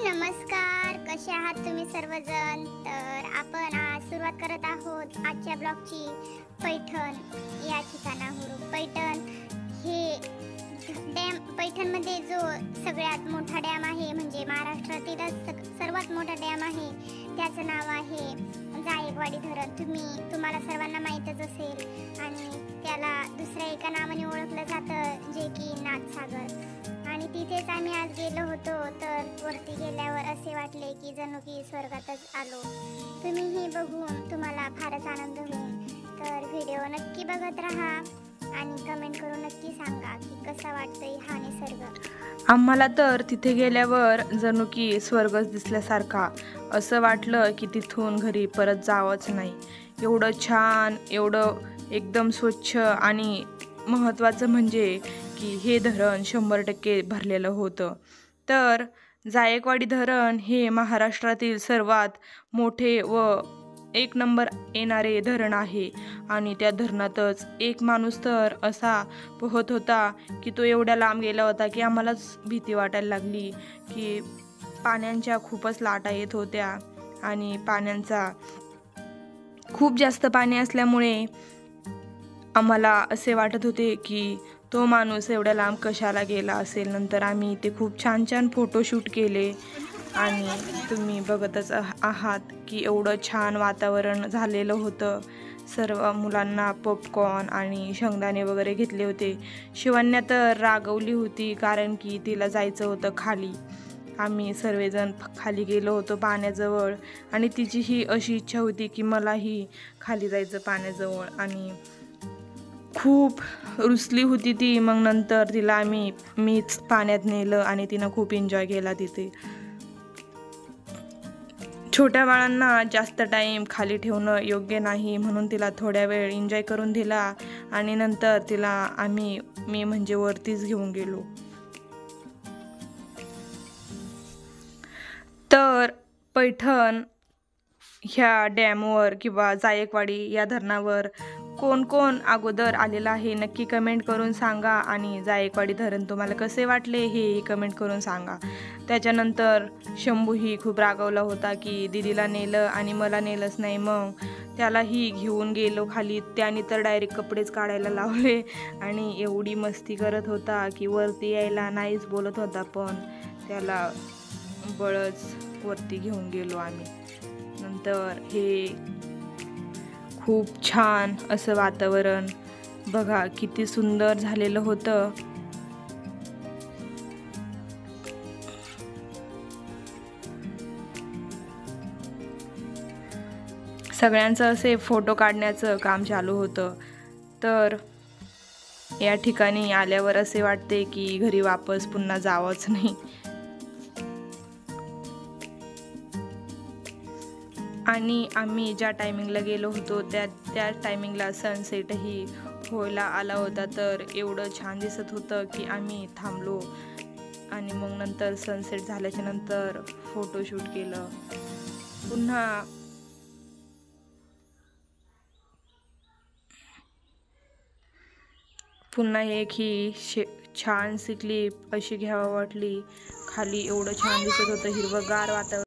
नमस्कार, कसे आहात तुम्ही सर्वजण? तर आपण आज सुरुवात करत आहोत आजच्या ब्लॉगची. पैठण या ठिकाणावरून. पैठण हे डॅम, पैठणमध्ये जो सगळ्यात मोठा डॅम आहे, म्हणजे महाराष्ट्रातीलच सर्वात मोठा डॅम आहे, त्याचं नाव आहे जायकवाडी धरण. तुम्हाला सर्वांना माहीतच असेल. आणि त्याला दुसऱ्या एका नावाने ओळखलं जातं, जे की नाथसागर. आणि तिथेच आम्ही आज गेलो होतो. तर वरती गेल्यावर असे वाटले की जणू की स्वर्गातच आलो. तुम्हीही बघून तुम्हाला फारच आनंद होईल. तर व्हिडिओ नक्की बघत राहा आणि कमेंट करून नक्की सांगा की कसा वाटतोय हा निसर्ग. आम्हाला तर तिथे गेल्यावर जणू की स्वर्गच दिसल्यासारखा असं वाटलं की तिथून घरी परत जावंच नाही. एवढं छान, एवढं एकदम स्वच्छ, आणि महत्त्वाचं म्हणजे की हे धरण 100% भरलेलं होतं. तर जायकवाडी धरण हे महाराष्ट्रातील सर्वात मोठे व एक नंबर येणारे धरण आहे. आणि त्या धरणातच एक माणूस तर असा पोहत होता की तो एवढ्या लांब गेला होता की आम्हालाच भीती वाटायला लागली की पाण्याच्या खूपच लाटा येत होत्या. आणि पाण्याचा खूप जास्त पाणी असल्यामुळे आम्हाला असे वाटत होते की तो माणूस एवढ्या लांब कशाला गेला असेल. नंतर आम्ही ते खूप छान छान फोटोशूट केले. आणि तुम्ही बघतच आहात की एवढं छान वातावरण झालेलं होतं. सर्व मुलांना पॉपकॉर्न आणि शेंगदाणे वगैरे घेतले होते. शिवन्या तर रागवली होती कारण की तिला जायचं होतं खाली. आम्ही सर्वजण खाली गेलो होतो पाण्याजवळ, आणि तिची ही अशी इच्छा होती की मलाही खाली जायचं पाण्याजवळ. आणि खूप रुसली होती ती. मग नंतर तिला मीच पाण्यात नेलं आणि तिनं खूप एन्जॉय केला तिथे. छोट्या बाळांना जास्त टाईम खाली ठेवणं योग्य नाही, म्हणून तिला थोड्या वेळ एन्जॉय करून दिला. आणि नंतर तिला मी म्हणजे वरतीच घेऊन गेलो. तर पैठण ह्या डॅमवर किंवा जायकवाडी या धरणावर कोण कोण अगोदर आलेला आहे नक्की कमेंट करून सांगा. आणि जायकवाडी धरण तुम्हाला कसे वाटले हेही कमेंट करून सांगा. त्याच्यानंतर शंभूही खूप रागवला होता की दीदीला नेलं आणि मला नेलंच नाही. मग त्यालाही घेऊन गेलो खाली. त्याने तर डायरेक्ट कपडेच काढायला लावले आणि एवढी मस्ती करत होता की वरती यायला नाहीच बोलत होता. पण त्याला बळच वरती घेऊन गेलो आम्ही. नंतर हे खूप छान असं वातावरण बघा किती सुंदर झालेलं होतं. सगळ्यांचं असे फोटो काढण्याचं काम चालू होतं. तर या ठिकाणी आल्यावर असे वाटते की घरी वापस पुन्हा जावंच नाही. आणि आम्ही ज्या टायमिंगला गेलो होतो त्या टायमिंगला सनसेटही व्हायला आला होता. तर एवढं छान दिसत होतं की आम्ही थांबलो आणि मग नंतर सनसेट झाल्याच्या नंतर फोटोशूट केलं. पुन्हा एक ही छानशी क्लिप अशी घ्यावं वाटली. खाली एवढं छान दिसत होतं, हिरवंगार वातावरण.